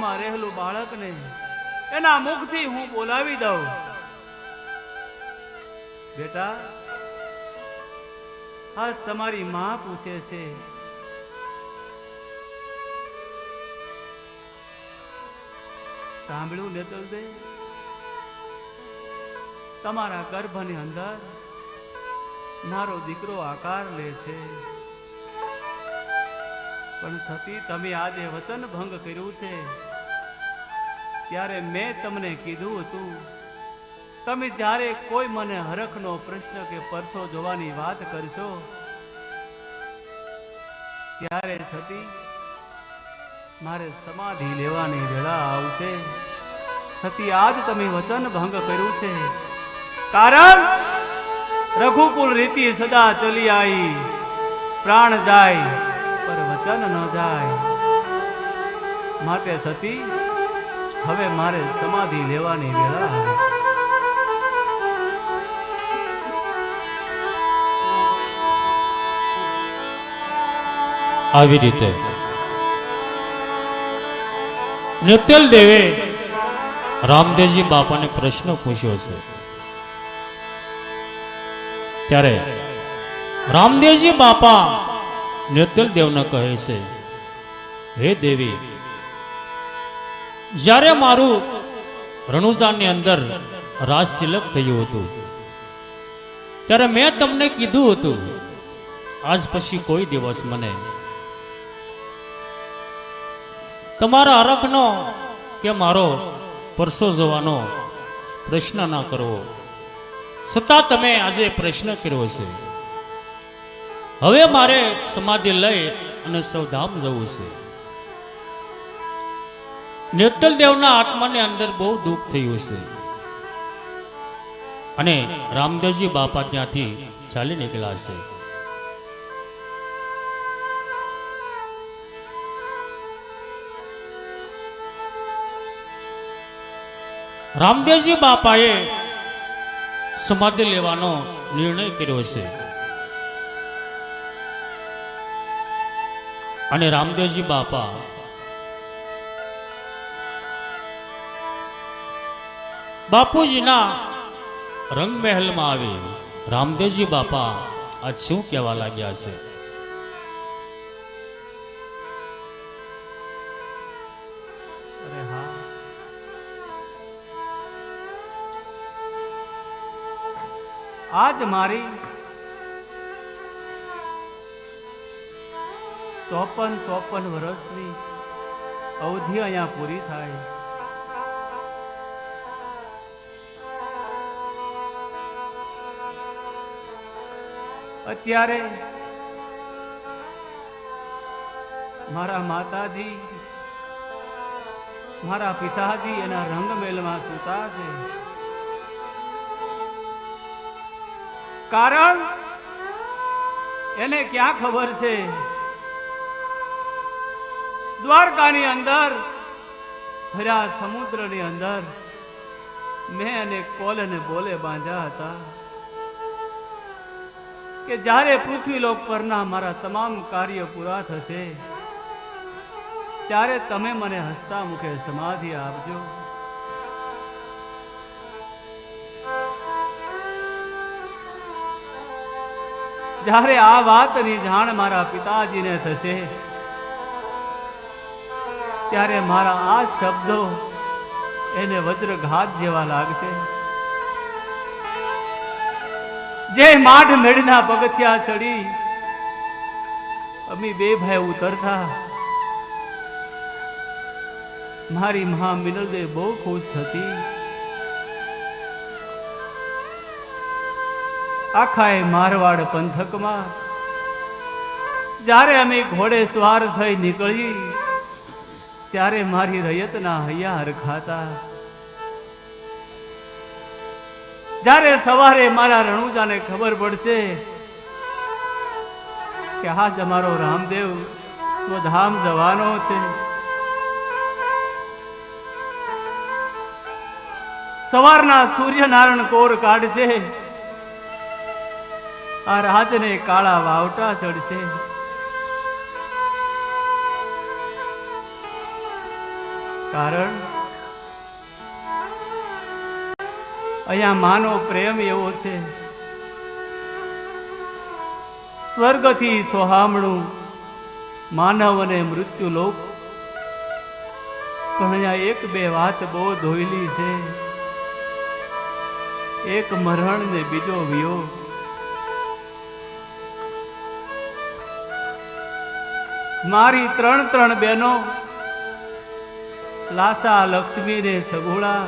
ગર્ભમાં રહેલું બાળકને એના મુખથી હું બોલાવી દઉં. બેટા, આજ તમારી માં પૂછે છે, સાંભળ્યું નેતલદે? તમારા ગર્ભની અંદર મારો દીકરો આકાર લે છે, પણ છતી તમે આજે વચન ભંગ કર્યું છે. ત્યારે મેં તમને કીધું હતું, તમે જ્યારે કોઈ મને હરખનો પ્રશ્ન કે પરસો જોવાની વાત કરશો, ત્યારે છતી મારે સમાધિ લેવાની વેળા આવશે. છતી આજ તમે વચન ભંગ કર્યું છે, કારણ રઘુકુલ રીતિ સદા ચલી આવી. પ્રાણ જાય પર વચન ન જાય. માટે છતી હવે મારે સમાધિ લેવાની વેળા આવી. આવી રીતે નેતલ દેવે રામદેવજી બાપાને પ્રશ્ન પૂછ્યો છે. ત્યારે રામદેવજી બાપા નેતલ દેવને કહે છે, હે દેવી, જ્યારે મારું રણુજાની અંદર રાજ તિલક થયું હતું, ત્યારે મેં તમને કીધું હતું, આજ પછી કોઈ દિવસ મને તમારા હરખનો કે મારો પરસો જોવાનો પ્રશ્ન ના કરવો. છતાં તમે આજે પ્રશ્ન કર્યો છે. હવે મારે સમાધિ લઈ અને સૌધામ જવું છે. નેતલ દેવના આત્માની અંદર બહુ દુઃખ થયું છે અને રામદેવજી બાપા ત્યાંથી ચાલી નીકળ્યા છે. રામદેવજી બાપાએ સમાધિ લેવાનો નિર્ણય કર્યો છે અને રામદેવજી બાપા બાપુજીના રંગમહેલમાં આવી રામદેવજી બાપા આજ શું કહેવા લાગ્યા છે. આજ મારી 54 વર્ષની અવધિ અહીંયા પૂરી થાય. અત્યારે મારા માતાજી, મારા પિતાજી એના રંગમેલમાં સૂતા છે. કારણ એને ક્યાં ખબર છે, દ્વારકાની અંદર ભર્યા સમુદ્રની અંદર મેં અને કોલને બોલે બાંધ્યા હતા કે જ્યારે પૃથ્વીલોક પરના મારા તમામ કાર્ય પૂરા થશે, ત્યારે તમે મને હસતા મુખે સમાધિ આપજો. જ્યારે આ વાતની જાણ મારા પિતાજીને થશે, ત્યારે મારા આ શબ્દો એને વજ્રઘાત જેવા લાગશે. જે માઠ મેળના પગથિયા ચડી અમે બે ભાઈ ઉતરતા, મારી મહા મિનલદે બહુ ખુશ થતી. આખા મારવાડ પંથકમાં જ્યારે અમે ઘોડે સવાર થઈ નીકળી, ત્યારે મારી રયતના હૈયા હરખાતા. જ્યારે સવારે મારા રણુજાને ખબર પડશે કે આજ અમારો રામદેવ સ્વધામ જવાનો છે, સવારના સૂર્યનારાયણ કોર કાઢશે, આ રાજને કાળા વાવટા ચડશે. કારણ અહીંયા માનો પ્રેમ એવો છે, સ્વર્ગથી સોહામણું માનવ અને મૃત્યુ લોક. પણ અહીંયા એક બે વાત બહુ ધોઈલી છે, એક મરણ ને બીજો વિયોગ. મારી ત્રણ બહેનો લાસા, લક્ષ્મી ને સગુણા,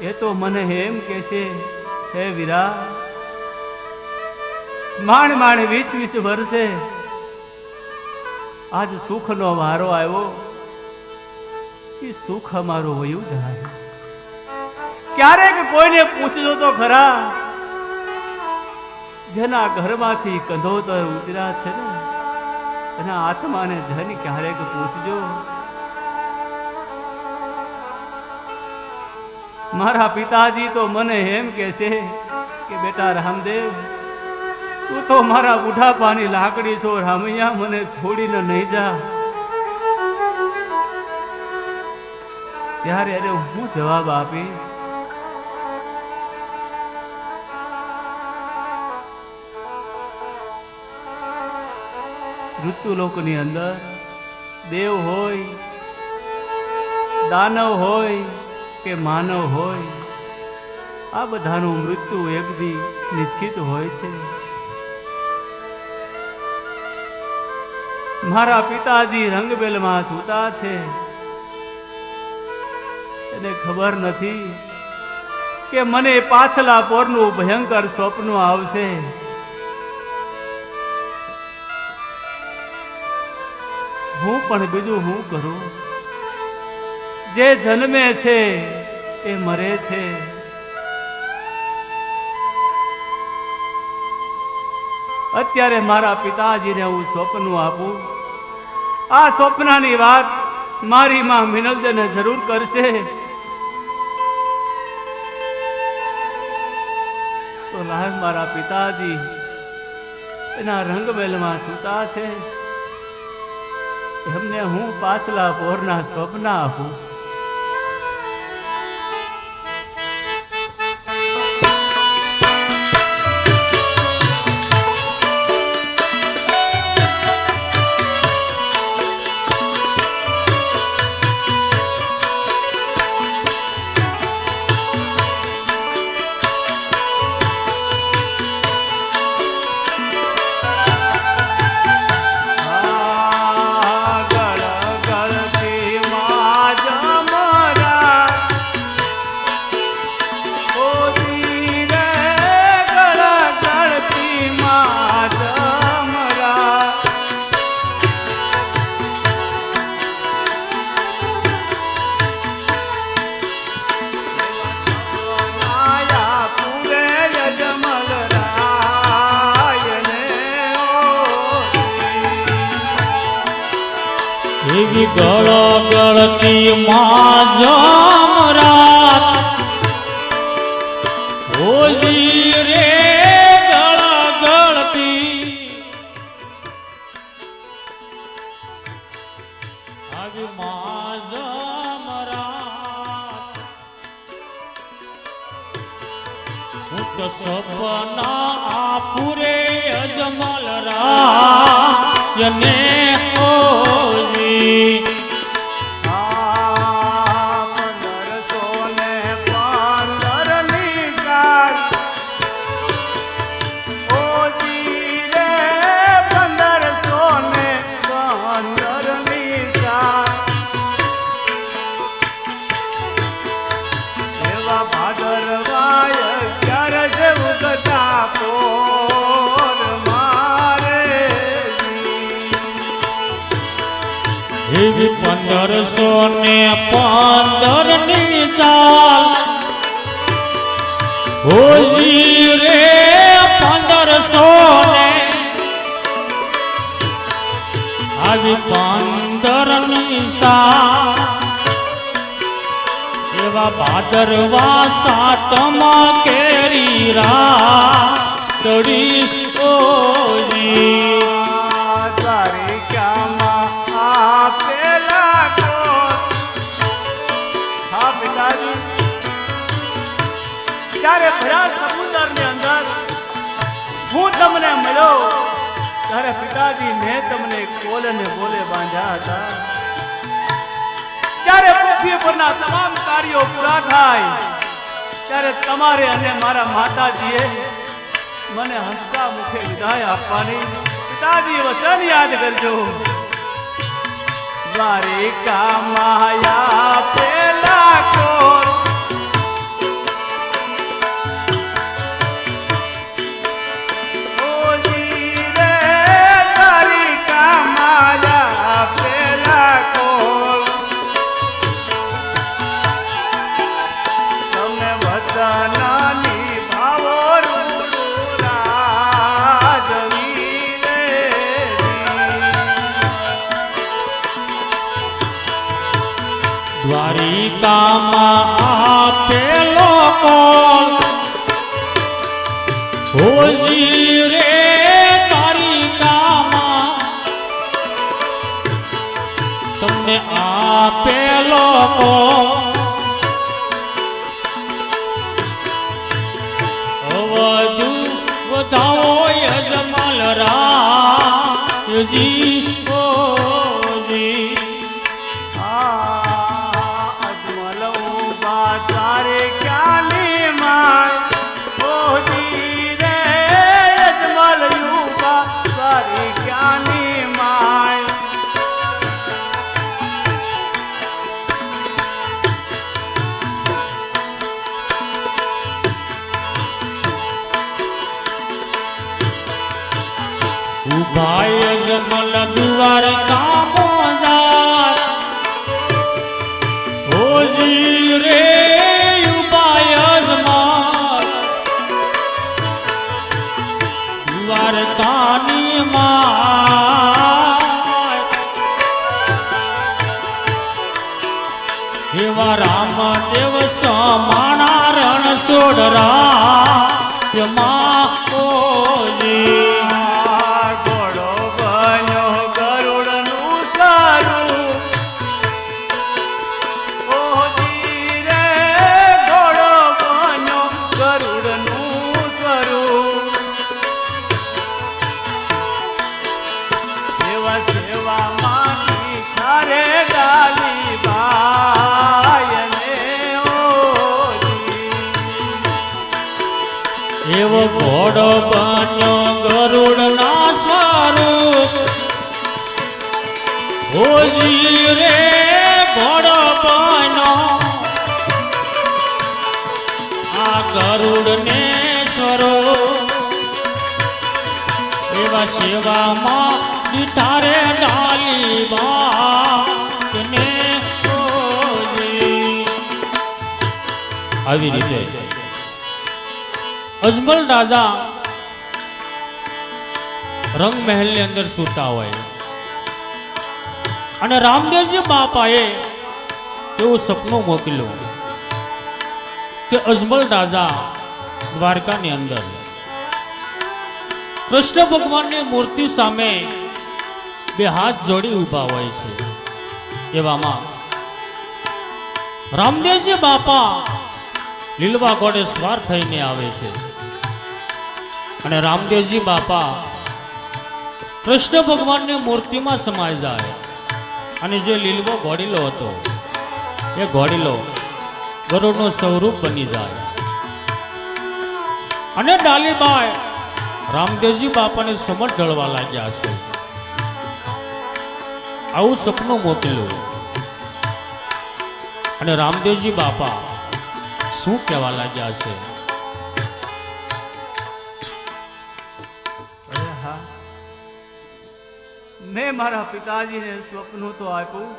એ તો મને એમ કે છે, હે વીરા, માંડ 20 વર્ષે આજ સુખનો વારો આવ્યો. એ સુખ અમારું વયું જાય. ક્યારેક કોઈને પૂછજો તો ખરા, જેના ઘરમાંથી કંધોતર ઉતર્યા છે ને એના આત્માને ધન ક્યારેક પૂછજો. મારા પિતાજી તો મને એમ કે છે કે બેટા રામદેવ, તું તો મારા બુઢાપાની લાકડી છો, રામૈયા મને છોડીને નહીં જા. ત્યારે અરે હું જવાબ આપી, મૃત્યુલોકની અંદર દેવ હોય, દાનવ હોય કે માનવ હોય, આ બધાનું મૃત્યુ એક દી નિશ્ચિત હોય છે. મારા પિતાજી રંગબેલમાં સૂતા છે, એને ખબર નથી કે મને પાછલા પોરનું ભયંકર સ્વપ્ન આવશે. હું પણ બીજું હું કરું, જે જન્મે છે એ મરે છે. અત્યારે મારા પિતાજીને હું સ્વપ્ન આપું, આ સ્વપ્નની વાત મારી માં મિનલજને જરૂર કરશે. તો લાય મારા પિતાજી એના રંગમેલમાં સૂતા છે, એમને હું પાછલા પોરના સ્વપ્ન આપું. એવી ગળ ગળતી માં જમરાત, ઓજી રે ગળ ગળતી, આવી માં જમરાત. હું તો સપના આપુરે અજમલ રાયને ઓજી. એવી 1515 સાલ, હોજી રે 1500 આવી 15 સાલ. એવા ભાદરવા સાતમાં કેરી રાતડી ઓજી. જ્યારે ભર્યા સમુદ્રની અંદર હું તમને મળ્યો ત્યારે પિતાજી મેં તમને કોલે ને બોલે બાંધ્યા હતા. ત્યારે પૃથ્વી પરના તમામ કાર્યો પૂરા થાય ત્યારે તમારે અને મારા માતાજીએ મને હસતા મુખે વિદાય આપવાની. પિતાજી વચન યાદ કરજો. દ્વારિકા માયા પેલા કોર દ્વારિકામાં આપેલો કોલ હોજી રે દ્વારિકામાં તમને આપેલો કોલ અવધુ વધાવો યજમાલ રાજી ભાઈ અજમલ દ્વારકા મોજાર હોજી રે ભાઈ અજમલ દ્વારકાની માં એવા રામદેવ સમાણા રણ છોડરા માં હોજી એવો ઘોડો બન્યો ગરુડ ના સ્વરૂપ હોજી રે ઘોડો બન્યો આ ગરુડ ને સ્વરૂપ એવા સેવામાં દીઠા રે ડાલી બાને આવી રીતે અજમલ રાજા રંગ મહેલ ની અંદર સૂતા હોય અને રામદેવજી બાપાએ એવું સપનું મોકલ્યું કે અજમલ રાજા દ્વારકાની અંદર કૃષ્ણ ભગવાનની મૂર્તિ સામે બે હાથ જોડી ઊભા હોય છે. એવામાં રામદેવજી બાપા લીલવા ઘોડે સવાર થઈને આવે છે અને રામદેવજી બાપા કૃષ્ણ ભગવાનની મૂર્તિમાં સમાઈ જાય અને જે લીલવો ઘોડીલો હતો એ ઘોડીલો ગરુડનું સ્વરૂપ બની જાય અને ડાલીબાઈ રામદેવજી બાપાને સમટ ઢળવા લાગ્યા છે. આવું સપનું મોકલ્યું અને રામદેવજી બાપા શું કહેવા લાગ્યા છે? મેં મારા પિતાજીને સ્વપ્ન તો આપ્યું,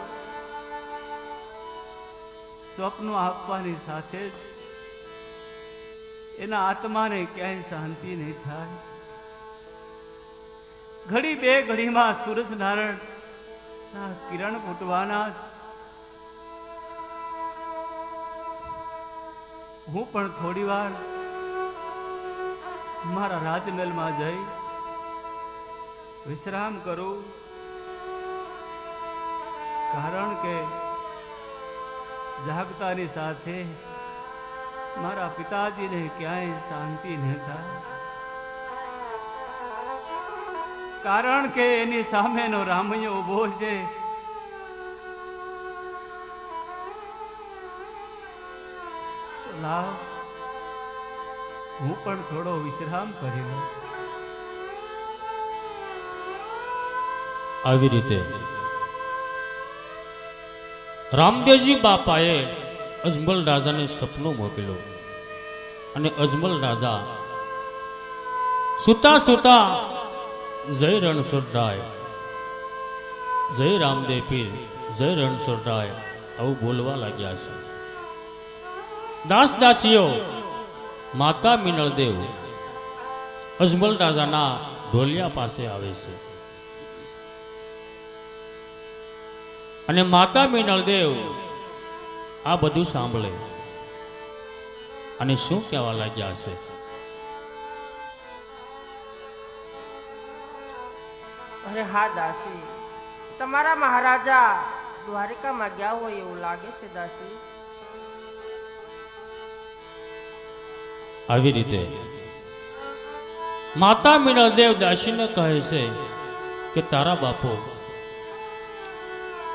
સ્વપ્ન આપવાની સાથે જ એના આત્માને ક્યાંય શાંતિ નહીં થાય. ઘડી બે ઘડીમાં સૂરજ નારાયણ કિરણ ફૂટવાના. હું પણ થોડી વાર મારા રાજમહેલમાં જઈ વિશ્રામ કરું, કારણ કે જાગતાની સાથે મારા પિતાજીને ક્યાંય શાંતિ ન થાય, કારણ કે એની સામેનો રામૈયો ઉભો છે. લાવ હું પણ થોડો વિશ્રામ કરી લઉં. આવી રીતે રામદેવજી બાપાએ અજમલ રાજાને સપનું મોકલ્યું અને અજમલ રાજા સુતા સુતા જય રણછોડરાય, જય રામદેવ પીર, જય રણછોડરાય આવું બોલવા લાગ્યા છે. દાસ દાસીઓ માતા મિનળદેવ અજમલ રાજાના ઢોલિયા પાસે આવે છે અને માતા મિનળદેવ આ બધું સાંભળે અને શું કહેવા લાગ્યા છે. અરે હા દાસી, તમારા મહારાજા દ્વારિકામાં ગયા હોય એવું લાગે છે દાસી. આવી રીતે માતા મિનળદેવ દાસીને કહે છે કે તારા બાપુ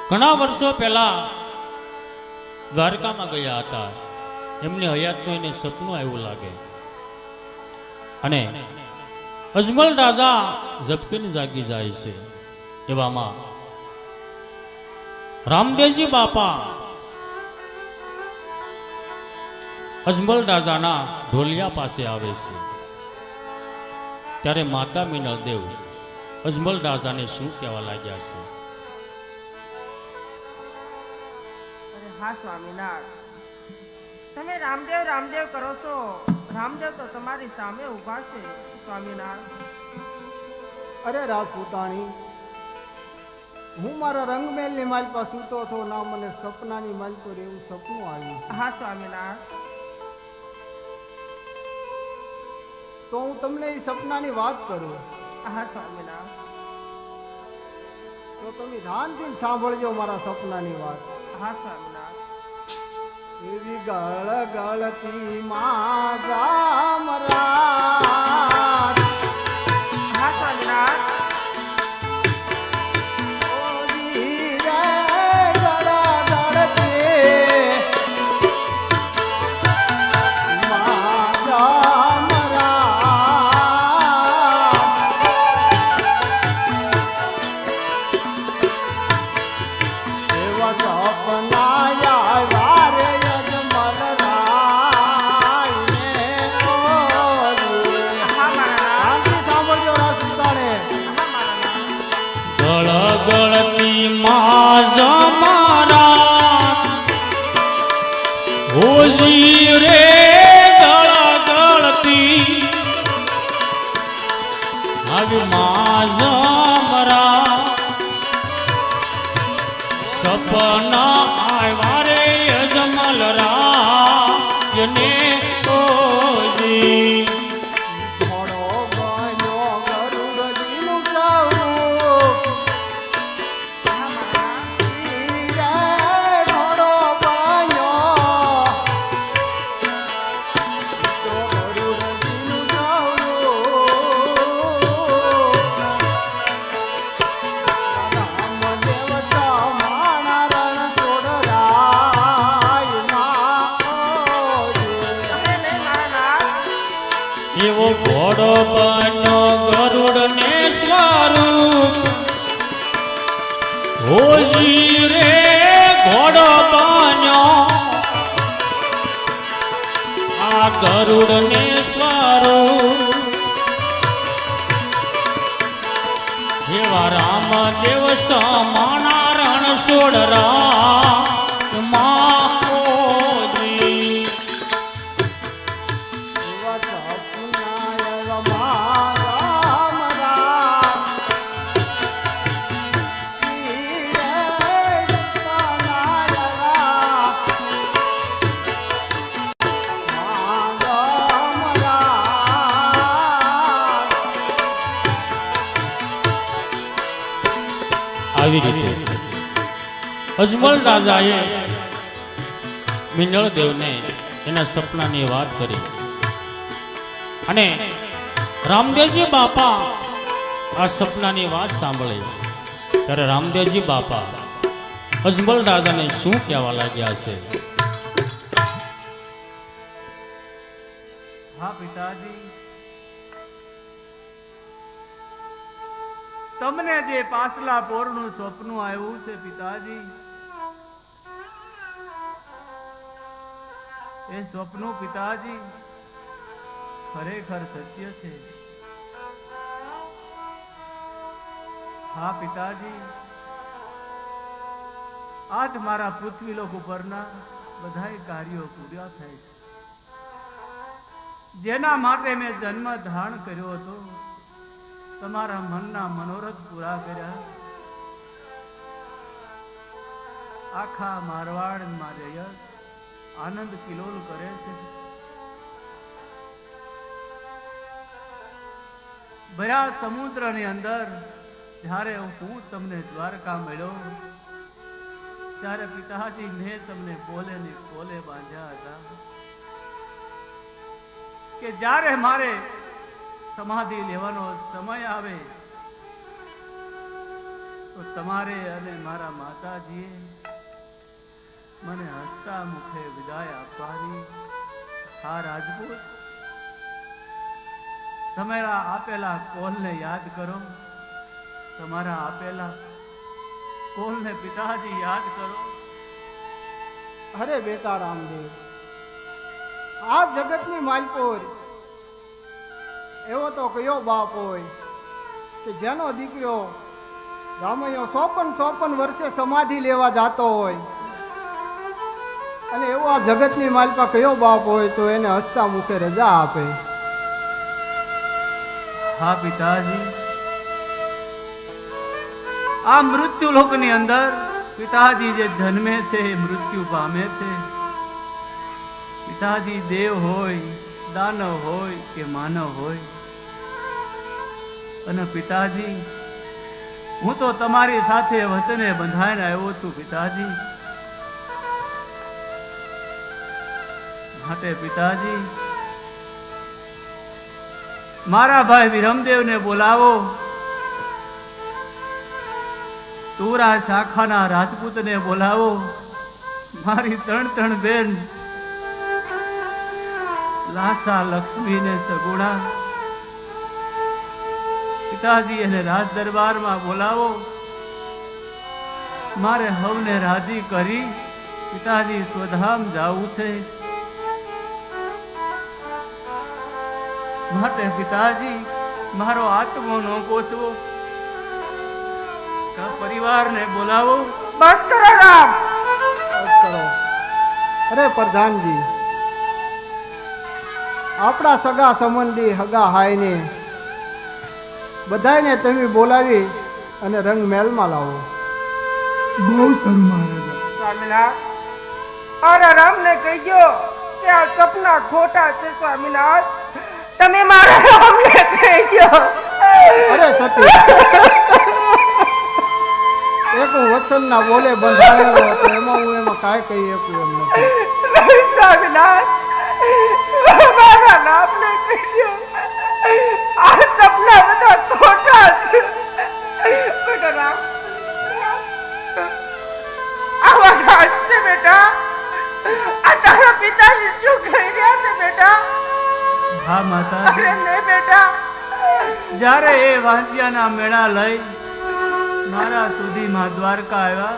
ઘણા વર્ષો પહેલા દ્વારકામાં ગયા હતા, એમની હયાતનું એને સપનું આવ્યું લાગે અને અજમલ રાજા ઝબકીને જાગી જાય છે. એવામાં રામદેવજી બાપા અજમલ રાજાના ઢોલિયા પાસે આવે છે. ત્યારે માતા મિનળદેવ અજમલ રાજાને શું કહેવા લાગ્યા છે. અરે હા સ્વામિનારાયણ, તમે રામદેવ રામદેવ કરો છો, રામદેવ તો તમારી સામે ઊભા છે સ્વામિનારાયણ. અરે રાજપૂતાણી, હું મારા રંગમહેલની માલ પર સૂતો હતો, ના મને સપનાની માલ પર એવું સપનું આવ્યું. હા સ્વામિનારાયણ. તો હું તમને એ સપનાની વાત કરું. હા સ્વામિનારાયણ. તો તમે ધ્યાનથી સાંભળજો મારા સપનાની વાત. હા સ્વામિનારાયણ. એવી ગળ ગળતી માં જામરાજ, હા સ્વામિનારાયણ. ઓજી રે ગળ ગળતી માં જામરાજ, એવા સપના આવ્યા રે અજમલ રાયને. ઓજી હા મારા નાથ. શાંતિ સાંભળજો રાજપૂતાણે. હા મારા નાથ. ગળગળતી માં જમારા હોજી રે ગળગળતી આવી માં જમરા સપના આવ્યા રે અજમલ રાજને. ઓજી ઘોડો બન્યો ગરુડજીનું ચાવડું, હા મારા નાથ. ઈ રે ઘોડો બન્યો તો ગરુડજીનું ચાવડું, રામદેવ સમાણા રણછોડરાયમાં. ઓજી અરે નહીં મારા નાથ. એવો ઘોડો બન્યો ગરુડ ને સ્વરૂપ, હોજી રે ઘોડો બન્યો આ ગરુડ ને સ્વરૂપ. એવા રામદેવ સમાણા રણછોડરાયમાં. ઓજી એવા સપના એવા મારા મરા, ઈ રે સપના એવા મારા મરા. આવી રીતે અજમલ રાજાએ મિનળદેવને એના સપનાની વાત કરી અને રામદેવજી બાપા આ સપનાની વાત સાંભળી ત્યારે રામદેવજી બાપા અજમલ રાજાને શું કહેવા લાગ્યા છે? હા પિતાજી, તમને જે પાછલા પોરનું સ્વપ્ન આવ્યું છે પિતાજી, એ સ્વપ્ન પિતાજી ખરેખર સત્ય છે. હા પિતાજી, આજ મારા પૃથ્વીલોક ઉપરના બધાય કાર્યો પૂરા થાય છે. જેના માટે મેં જન્મ ધારણ કર્યો હતો, તમારા મનના મનોરથ પૂરા કર્યા. આખા મારવાડમાં જયસ આનંદ કિલોલ કરે છે. ભર્યા સમુદ્રની અંદર જ્યારે હું તમને દ્વારકા મળ્યો ત્યારે પિતાજી મેં તમને પોલે ને પોલે બાંધ્યા હતા કે જ્યારે મારે સમાધિ લેવાનો સમય આવે તો તમારે અને મારા માતાજીએ મને હસતા મુખે વિદાય આપવાની. હા રાજપૂત, તમારા આપેલા કોલને યાદ કરો, તમારા આપેલા કોલને પિતાજી યાદ કરો. અરે બેટા રામદેવ, આ જગતની માલપોર એવો તો કયો બાપ હોય કે જેનો દીકરો રામૈયો 54 વર્ષે સમાધિ લેવા જાતો હોય, અને એવો આ જગતની માલપા કયો બાપ હોય તો એને હસતા મુખે રજા આપે? હા પિતાજી, આ મૃત્યુ લોકની અંદર પિતાજી જે જન્મે છે એ મૃત્યુ પામે છે. પિતાજી દેવ હોય, દાનવ હોય કે માનવ હોય, અને પિતાજી હું તો તમારી સાથે વચને બંધાઈને આવ્યો છું પિતાજી. માટે પિતાજી, મારા ભાઈ વિરમદેવને બોલાવો, તુરા શાખાના રાજપૂતને બોલાવો, મારી ત્રણ બેન લાસા લક્ષ્મીને સગુણા પિતાજી એને રાજ દરબારમાં બોલાવો. મારે હવને રાજી કરી પિતાજી સ્વધામ જાવું છે. માટે પિતાજી મારો આત્મો નો કોચવો, પરિવારને બોલાવો. બસ કરો રામ. બસ કરો. અરે પ્રધાનજી, આપણા સગા સંબંધી હગા હાઈને બધાને તમે બોલાવી અને રંગ મહેલમાં લાવો. બહુ સારું મહારાજા. સ્વામિનાથ, અરે રામને કહીજો કે આ સપના ખોટા છે. સ્વામિનાથ, તમે મારા રામને કહીજો. અરે સતી, એક હું વચનના બોલે બંધાયેલો હતો, એમાં હું એમાં કાંઈ કહી શકું એમ નથી. સ્વામિનાથ, મારા રામને કહીજો આ સપના બધા ખોટા છે. બેટા રામ, આવા રાજ છે બેટા. આ તારા પિતાજી શું કહી રહ્યા છે બેટા? હા માતાજી, અરે નહીં બેટા. જ્યારે એ વાંસિયાના મેળા લઈ મારા સુધીમાં દ્વારકા આવ્યા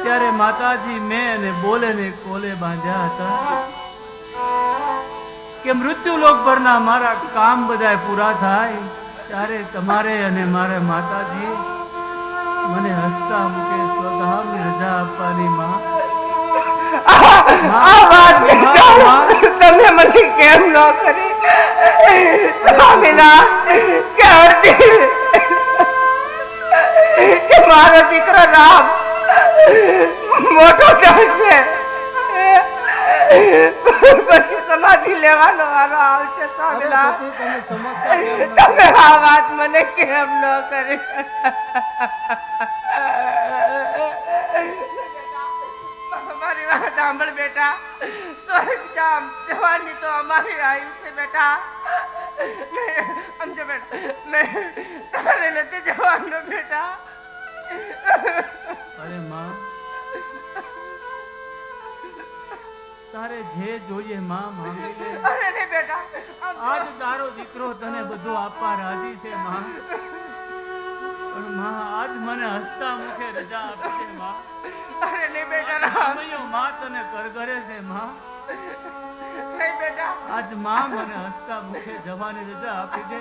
ત્યારે માતાજી મેં એને બોલે ને કોલે બાંધ્યા હતા કે મૃત્યુલોક પરના મારા કામ બધા પૂરા થાય ત્યારે તમારે અને મારા માતાજી મને હસતા મુકે સ્વધામની રજા આપવાની. માં, આ વાત તમે મને કેમ ન કરી? સ્વામિનાથ, કે અર્ધી કે મારો દીકરો રામ મોટો થશે પછી સમાધિ લેવાનો વારો આવશે. અરે સ્વામિનાથ, સતી, તમે સમજતા કેમ નથી? તમે આ વાત મને કેમ ન કરી? અમારી વાત સાંભળ બેટા. સ્વર્ગ ધામ જવાની તો અમારી આયુ છે બેટા. સમજો બેટા, નહીં તારે નથી જવાનું બેટા. અરે માં, તારે જે જોઈએ માં માંગી લે. અરે નહીં બેટા, આજ તારો દીકરો તને બધું આપવા રાજી છે માં. પણ માં આજ મને હસતા મુખે રજા આપી છે માં. અરે નહીં બેટા, રામ. સમયો માં તને કરગરે છે માં. નહીં બેટા, આજ માં મને હસતા મુખે જવાની રજા આપી દે.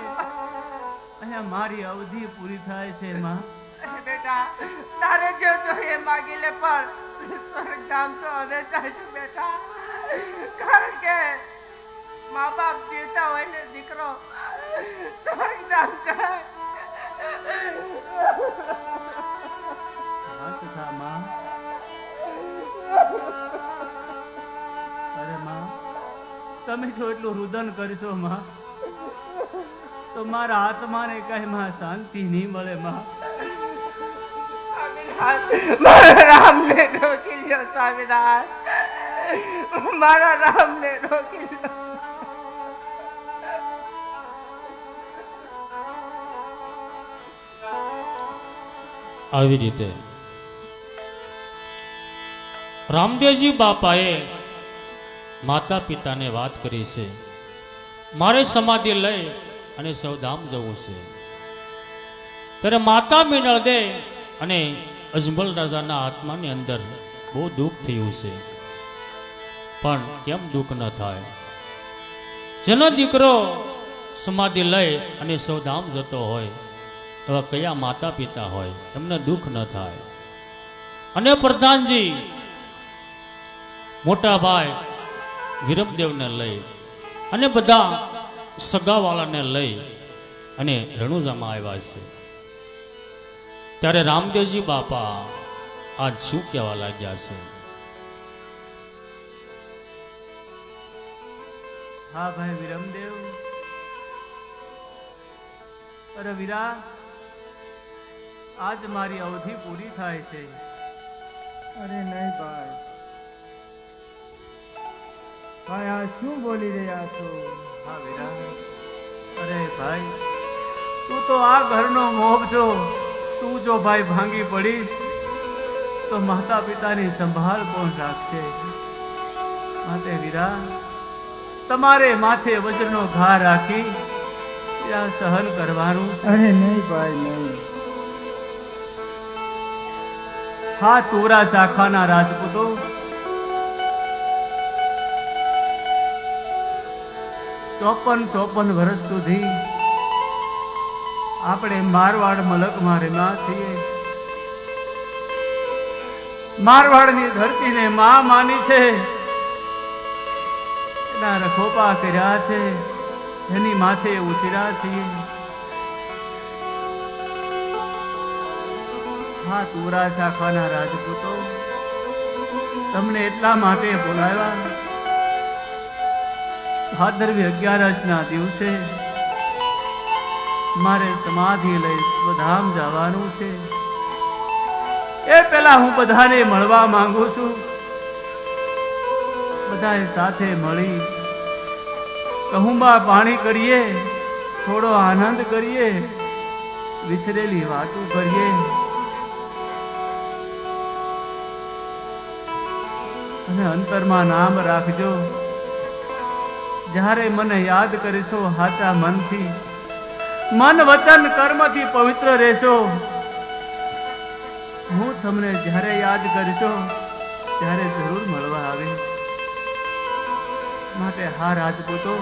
અહીંયા મારી અવધિ પૂરી થાય છે માં. બેટા તારે જે જોઈએ માગી લે, પણ સ્વર્ગ ધામ તો હવે જઈશું બેટા. કારણ કે મા બાપ જીવતા હોય ને દીકરો સ્વર્ગ ધામ જાય. વાત થા માં. અરે માં, તમે જો એટલું રુદન કરશો માં, તો મારા આત્માને કઈ માં શાંતિ નહીં મળે માં. મારા રામને રોકી લ્યો સ્વામિનાથ, મારા રામને રોકી લ્યો. આવી રીતે રામદેવજી બાપાએ માતા પિતાને વાત કરી છે, મારે સમાધિ લઈ અને સૌધામ જવું છે. ત્યારે માતા મિનળ દે અને અજમલ રાજાના આત્માની અંદર બહુ દુઃખ થયું છે. પણ કેમ દુઃખ ન થાય? જેનો દીકરો સમાધિ લઈ અને સૌધામ જતો હોય એવા કયા માતા પિતા હોય એમને દુઃખ ન થાય? અને પ્રધાનજી મોટા ભાઈ વિરમદેવને લઈ અને બધા સગાવાળાને લઈ અને રણુજામાં આવ્યા છે. ત્યારે રામદેવજી બાપા આજ શું કહેવા લાગ્યા છે? હા ભાઈ વિરમદેવ. અરે વીરા, આજ મારી અવધિ પૂરી થાય છે. અરે નહીં ભાઈ, ભાઈ આ શું બોલી રહ્યા છો? હા વીરા. અરે ભાઈ, તું તો આ ઘરનો મોભ છો. તું જો ભાઈ ભાંગી પડીશ તો માતા પિતાની સંભાળ કોણ રાખશે? માટે વીરા, તમારે માથે વજ્રનો ઘા રાખી ત્યાં સહન કરવાનું. અરે નહીં ભાઈ નહીં. હા તુરા શાખાના રાજપૂતો, ચોપન વર્ષ સુધી આપણે મારવાડ મલકમાં રેમાં છીએ. મારવાડની ધરતીને માં માની છે, એના રખોપા કર્યા છે, એની માથે ઉતર્યા છીએ. હા તુરા શાખાના રાજપૂતો, તમને એટલા માટે બોલાવ્યા. ભાદરવી 11ના દિવસે મારે સમાધિ લઈ સ્વધામ જવાનું છે. એ પેલા હું બધાને મળવા માંગુ છું. બધાએ સાથે મળી કહુંબા પાણી કરીએ, થોડો આનંદ કરીએ, વિસરેલી વાતો કરીએ અને અંતરમાં નામ રાખજો. જ્યારે મને યાદ કરીશો સાચા મનથી, મન વચન કર્મથી પવિત્ર રહેશો. હું તમને જ્યારે યાદ કરશો ત્યારે જરૂર મળવા આવે. માટે હા રાજપૂતો,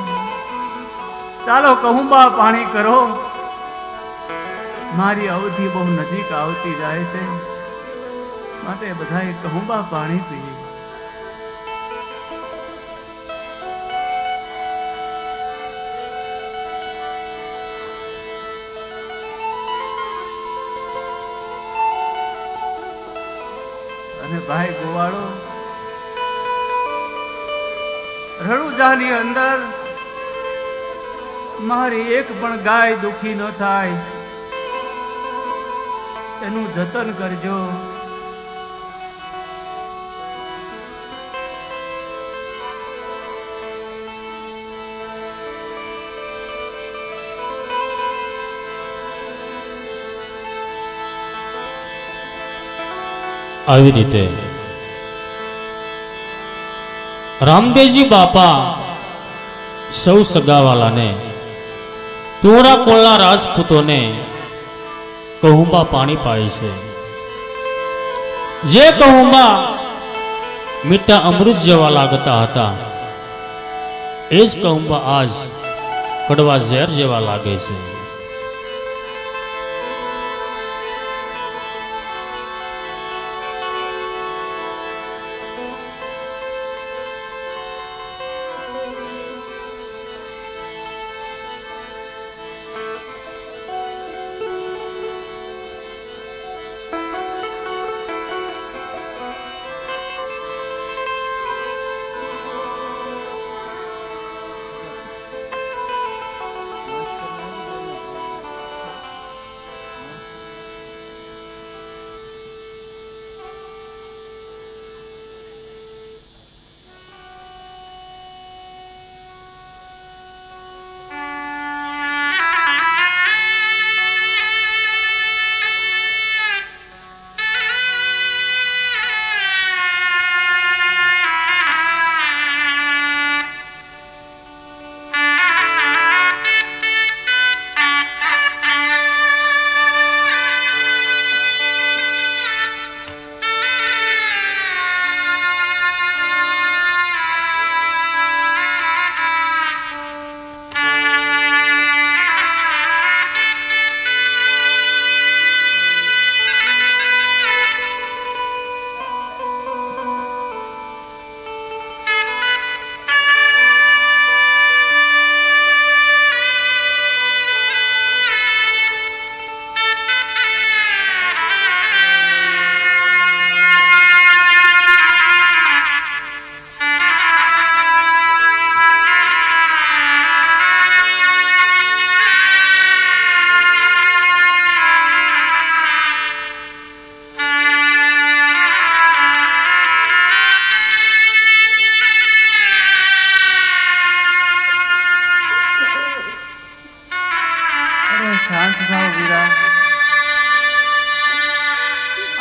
ચાલો કહુંબા પાણી કરો. મારી અવધિ બહુ નજીક આવતી જાય છે. માટે બધાએ કહુંબા પાણી પીએ. અને ભાઈ ગોવાળો, રણુજાની અંદર મારી એક પણ ગાય દુખી ન થાય એનું જતન કરજો. આવી રીતે રામદેવજી બાપા સૌ સગાવાલાને તોરા કોળના રાજપૂતોને કહુંબા પાણી પાય છે. જે કહુંબા મીઠા અમૃત જેવા લાગતા હતા એ જ કહુંબા આજ કડવા ઝેર જેવા લાગે છે.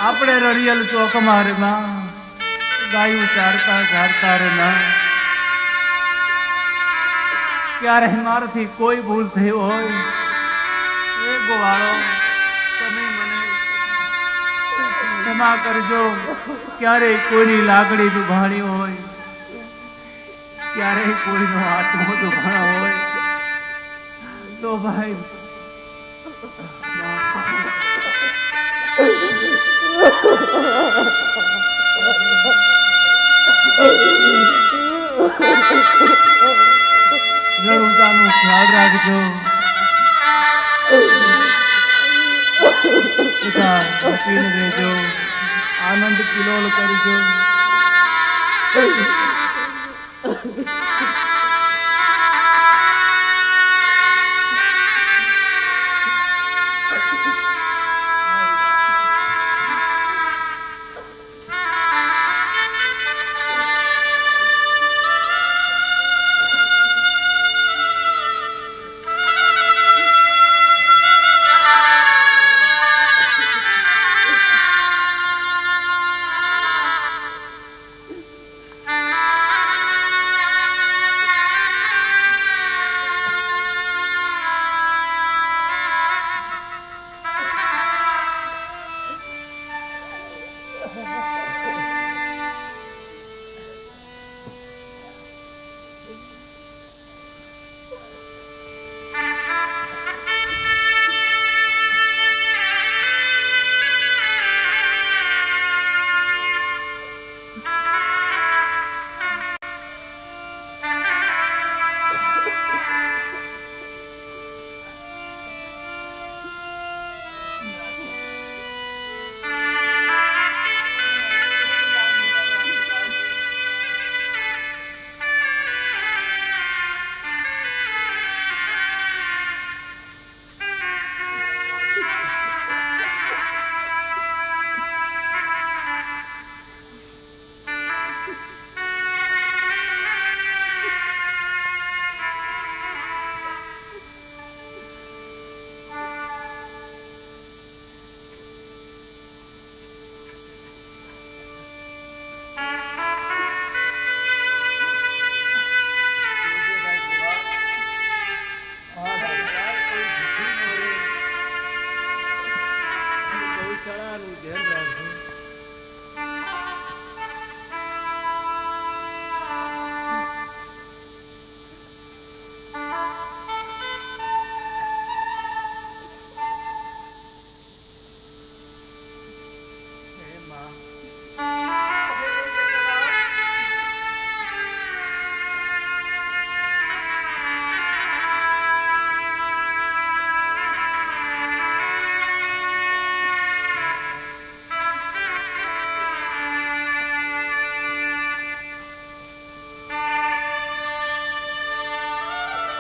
આપણે રળિયલ ચોકમાં રે માં ગાયું ચારતા ઝાડતા રે માં ક્યારે મારાથી કોઈ ભૂલ થઈ હોય એ ગોવાળો તમે મને ક્ષમા કરજો. ક્યારે કોઈની લાગણી દુભાણી હોય, ક્યારે કોઈનો આત્મો દુભાણો હોય તો ભાઈ રણુજાનો ખ્યાલ રાખજો. પીને રહેજો, આનંદ કિલોલ કરજો.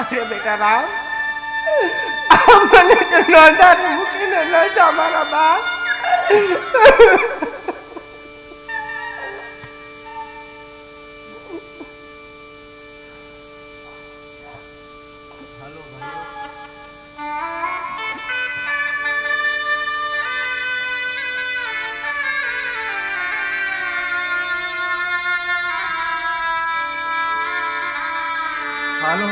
અરે બેટા રામ, મને તો નોંધાર મૂકીને ન જા મારા બા. હાલો,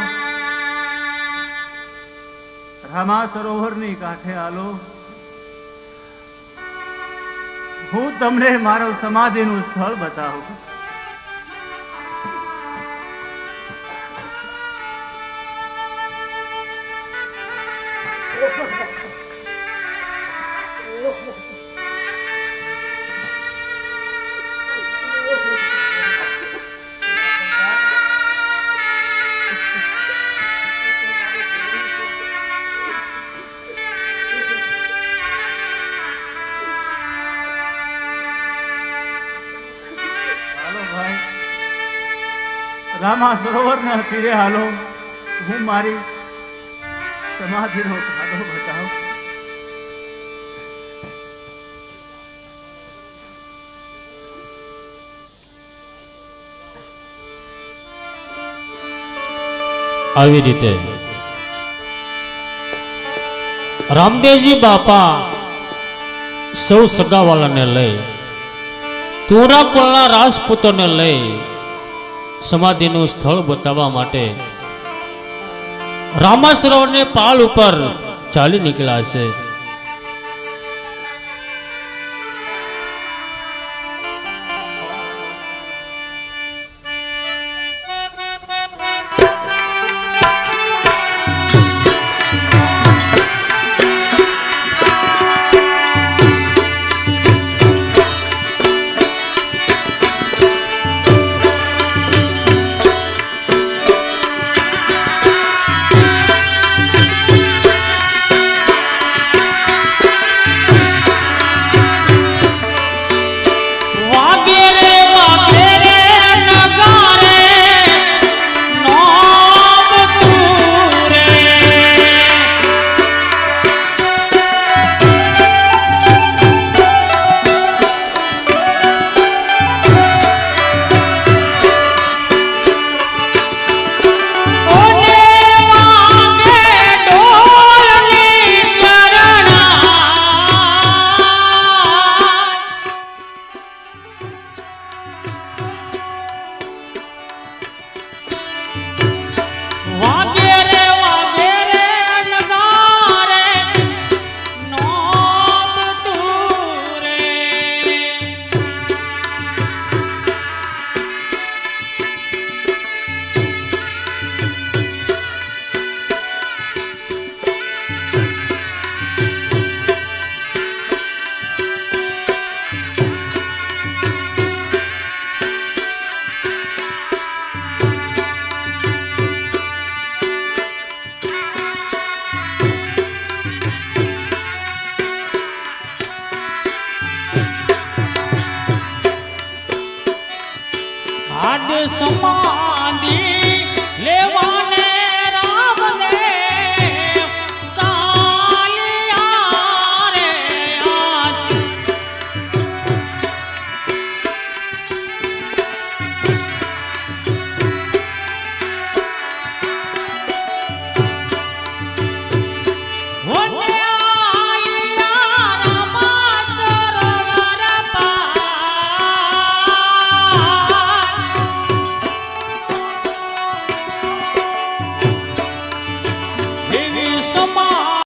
રામા સરોવરની કાંઠે હાલો. હું તમને મારું સમાધિનું સ્થળ બતાવું. રામા સરોવરના તીરે હાલો. હું મારી સમાધિનો ખાડો બતાવું. આવી રીતે રામદેવજી બાપા સૌ સગાવાળાને લઈ તુરા કુળના રાજપૂતોને લઈ સમાધિનું સ્થળ બતાવવા માટે રામા સરોવરની પાળ ઉપર ચાલી નીકળ્યા છે. સમાધિ લેવા